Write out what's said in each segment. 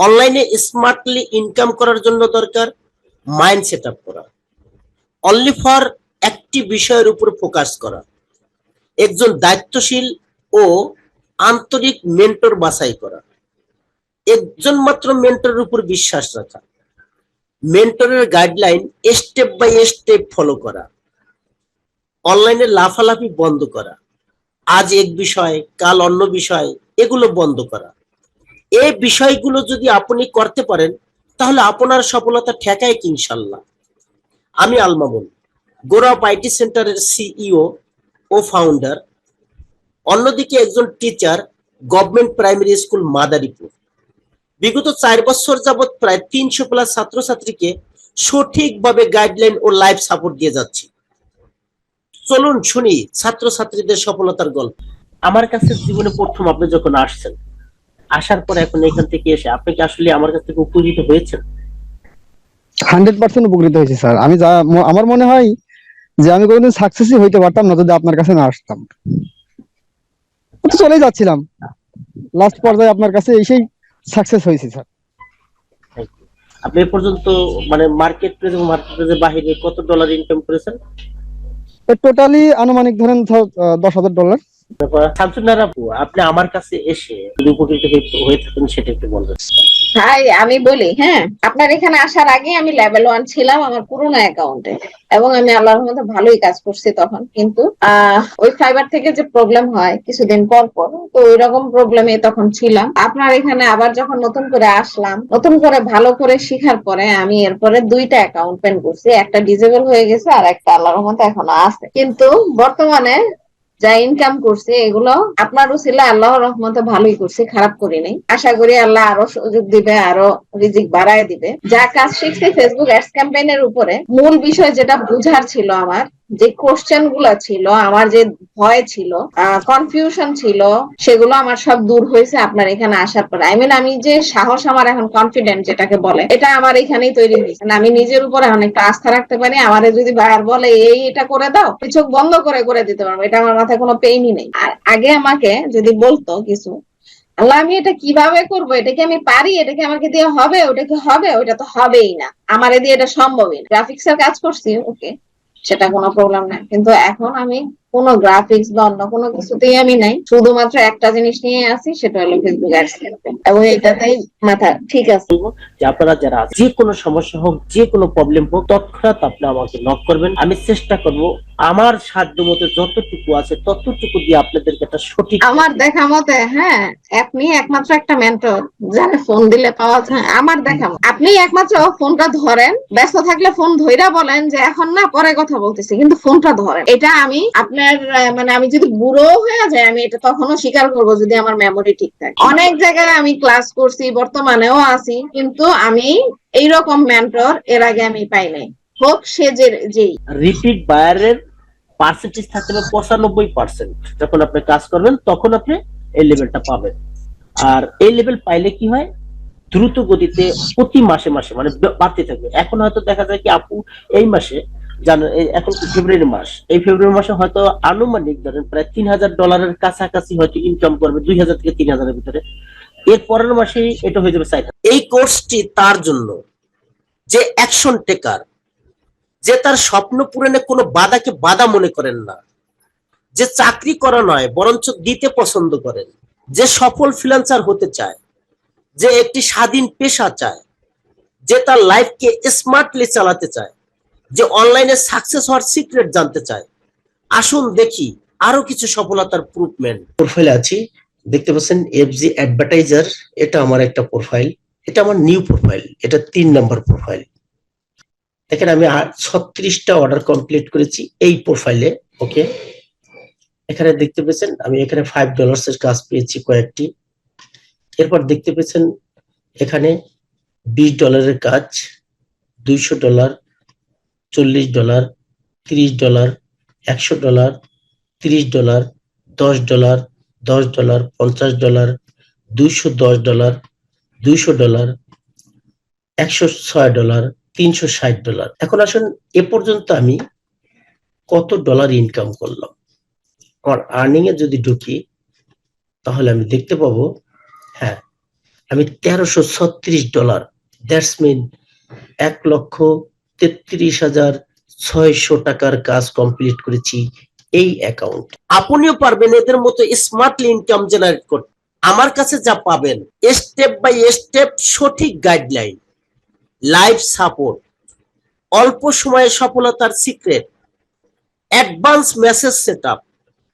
অনলাইনে smartly income করার জন্য দরকার মাইন্ড সেট আপ করা, অনলি ফর একটি বিষয়ের উপর ফোকাস করা, একজন দায়িত্বশীল ও আন্তরিক মেন্টর বাছাই করা, একজন মাত্র মেন্টরের উপর বিশ্বাস রাখা, মেন্টরের guideline step by step follow করা, অনলাইনে লাফালাফি বন্ধ করা, আজ এক বিষয় কাল অন্য বিষয়, এগুলো বন্ধ করা। এই বিষয়গুলো যদি আপনি করতে পারেন তাহলে আপনার সফলতা ঠেকায় কি ইনশাল্লাহ। আমি আল মামুন, গ্রোউপ আইটি সেন্টারের সিইও ও ফাউন্ডার, অন্যদিকে একজন teacher, government primary school Madaripur. বিগত 4 বছর যাবৎ প্রায় 300+ ছাত্রছাত্রীকে সঠিকভাবে গাইডলাইন ও লাইফ সাপোর্ট দিয়ে যাচ্ছি। চলুন শুনি ছাত্রছাত্রীদের সফলতার গল্প। আমার কাছে জীবনে প্রথম আপনি যখন আসছেন, আসার পর এখন এখান থেকে এসে আপনি কি আসলে আমার কাছ থেকে উপকৃত হয়েছেন? 100% উপকৃত হয়েছে স্যার। আমার মনে হয় যে আমি কোনোদিন সাকসেসই হইতে পারতাম না যদি আপনার কাছে না আসতাম। তো চলে যাচ্ছিলাম, লাস্ট পর্যায়ে আপনার কাছে এসেই সাকসেস হয়েছে স্যার। আপনি এ পর্যন্ত মানে মার্কেট প্লেস এবং মার্কেট প্লেসের বাইরে কত ডলার ইনকাম করেছেন? টোটালি আনুমানিক ধরেন $10,000। শামসুন্নাহর আপু, আপনি আমার কাছে এসে যদি উপকৃত হয়ে থাকেন সেটা একটু বলবেন। ভাই আমি বলি, হ্যাঁ, আপনার এখানে আসার আগে আমি লেভেল 1 ছিলাম আমার পুরোনো অ্যাকাউন্টে, এবং আমি আল্লাহর মধ্যে ভালোই কাজ করছি তখন। কিন্তু ওই ফাইবার থেকে যে প্রবলেম হয় কিছুদিন পর পর, তো ওই রকম প্রবলেমে তখন ছিলাম। আপনার এখানে আবার যখন নতুন করে আসলাম, নতুন করে ভালো করে শিখার পরে আমি এরপরে 2টা অ্যাকাউন্ট ওপেন করছি। একটা ডিজেবল হয়ে গেছে আর একটা আল্লাহর মধ্যে এখনো আছে। কিন্তু বর্তমানে যা ইনকাম করছে এগুলো আপনারও ছিল, আল্লাহর রহমতে ভালোই করছে, খারাপ করি নাই। আশা করি আল্লাহ আরো সুযোগ দিবে, আরো রিজিক বাড়ায় দিবে। যা কাজ শিখছি ফেসবুক অ্যাডস ক্যাম্পেইনের উপরে, মূল বিষয় যেটা বুঝার ছিল, আমার যে কোশ্চেন গুলা ছিল, আমার যে ভয় ছিল, কনফিউশন ছিল, সেগুলো আমার সব দূর হয়েছে আপনার এখানে আসার পরে। আমি যে সাহস, আমার এখন কনফিডেন্ট যেটাকে বলে, এটা আমার এখানেই তৈরি হয়েছে। আমি নিজের উপরে অনেক আস্থা রাখতে পারি। আমারে যদি বাইরে বলে এটা করে দাও, চোখ বন্ধ করে করে দিতে পারবো, এটা আমার মাথায় কোনো পেইনই নেই। আর আগে আমাকে যদি বলতো কিছু, আল্লাহ আমি এটা কিভাবে করবো, এটা কি আমি পারি, এটা কি আমাকে দিয়ে হবে, ওটা কি হবে, ওটা তো হবেই না, আমার দিয়ে এটা সম্ভবই না। গ্রাফিক্সের কাজ করছি, ওকে, সেটা কোনো প্রবলেম নাই। কিন্তু এখন আমি কোনো গ্রাফিক্স বা অন্য কোনো কিছুতেই আমি নাই, শুধুমাত্র একটা জিনিস নিয়ে আসি, সেটা হলো ফেসবুক অ্যাডস ক্যাম্পেইন, এবং এটাতেই মাথা ঠিক আছে। যে আপনারা যারা যে কোনো সমস্যা হোক, যে কোনো প্রবলেম হোক, তৎক্ষণাৎ আপনি আমাকে নক করবেন। আমি চেষ্টা করব আমার সাধ্য মতো যতটুকু আছে ততটুকু দিয়ে আপনাদেরকে একটা সঠিক, আমার দেখা মতে, হ্যাঁ, আপনি একমাত্র একটা মেন্টর যারা ফোন দিলে পাওয়া যায়। আমার দেখা মতে আপনি একমাত্র ফোনটা ধরেন, ব্যস্ত থাকলে ফোন ধইরা বলেন যে এখন না, পরে কথা বলতেছি, কিন্তু ফোনটা ধরেন। এটা আমি আপনার মানে আমি যদি বুড়ো হয়ে যায়, আমি এটা তখনও স্বীকার করবো যদি আমার মেমোরি ঠিক থাকে। অনেক জায়গায় আমি ক্লাস করছি, বর্তমানেও আছি, কিন্তু আমি এইরকম মেন্টর এর আগে আমি পাই নাই, হোক সে যেই। রিপিট বায়ারের পার্সেন্টেজ থাকতে হবে 95%। যখন আপনি কাজ করবেন তখন আপনি এই লেভেলটা পাবেন। আর এই লেভেল পাইলে কি হয়, দ্রুত গতিতে প্রতি মাসে মাসে মানে বাড়তে থাকবে। এখন হয়তো দেখা যায় কি আপু, এই মাসে এখন ফেব্রুয়ারি মাস, এই ফেব্রুয়ারি মাসে হয়তো আনুমানিক ধরেন প্রায় $3,000 কাছাকাছি হয়তো ইনকাম করবে, 2,000 থেকে 3,000-এর ভিতরে। এর পরের মাসে এটা হয়ে যাবে 4,000। এই কোর্সটি তার জন্য যে অ্যাকশন টেকার, যে তার স্বপ্ন পূরণে কোনো বাধাকে বাধা মনে করেন না, যে চাকরি করা নয় বরঞ্চ দিতে পছন্দ করেন, যে সফল ফ্রিল্যান্সার হতে চায়, যে একটি স্বাধীন পেশা চায়, যে তার লাইফকে স্মার্টলি চালাতে চায়, যে অনলাইনে সাকসেস হওয়ার সিক্রেট জানতে চায়। আসুন দেখি আরো কিছু সফলতার প্রুফমেন্ট। প্রোফাইলে আছি, দেখতে পাচ্ছেন এফজি অ্যাডভার্টাইজার, এটা আমার একটা প্রোফাইল, এটা আমার নিউ প্রোফাইল, এটা 3 নম্বর প্রোফাইল। দেখেন আমি 36টা অর্ডার কমপ্লিট করেছি এই প্রোফাইলে। ওকে, এখানে দেখতে পেয়েছেন আমি এখানে $5 কাজ পেয়েছি কয়েকটি। এরপর দেখতে পেয়েছেন এখানে $20 কাজ, $200, $40, $30, $100, $30, $10, $10, $50, $210, $200, $106, $360। এখন আসুন এ পর্যন্ত আমি কত ডলার ইনকাম করলাম। আমার আর্নিং এ যদি ঢুকি তাহলে আমি দেখতে পাবো, হ্যাঁ, আমি $1336, দ্যাটস মিন 1,33,600 টাকার কাজ কমপ্লিট করেছি এই অ্যাকাউন্ট। আপনিও পারবেন এদের মতো স্মার্টলি ইনকাম জেনারেট করতে। আমার কাছে যা পাবেন স্টেপ বাই স্টেপ সঠিক গাইডলাইন, লাইভ সাপোর্ট, অল্প সময়ে সফলতার সিক্রেট, অ্যাডভান্স মেসেজ সেটআপ,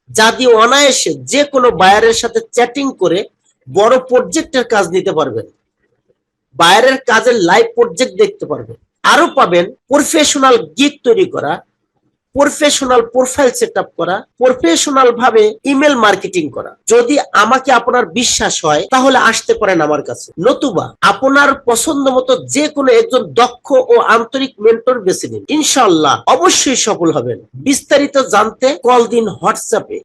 যা দিয়ে অনায়াসে যে কোনো বায়ারের সাথে চ্যাটিং করে বড় প্রজেক্টের কাজ নিতে পারবেন, বায়ারের কাজের লাইভ প্রজেক্ট দেখতে পারবেন। আরো পাবেন প্রফেশনাল গিগ তৈরি করা, প্রফেশনাল প্রোফাইল সেটআপ করা, প্রফেশনাল ভাবে ইমেল মার্কেটিং করা। যদি আমাকে আপনার বিশ্বাস হয় তাহলে আসতে পারেন আমার কাছে, নতুবা আপনার পছন্দ মতো যে কোনো একজন দক্ষ ও আন্তরিক মেন্টর বেছে নিন। ইনশাআল্লাহ অবশ্যই সফল হবেন। বিস্তারিত জানতে কল দিন হোয়াটসঅ্যাপে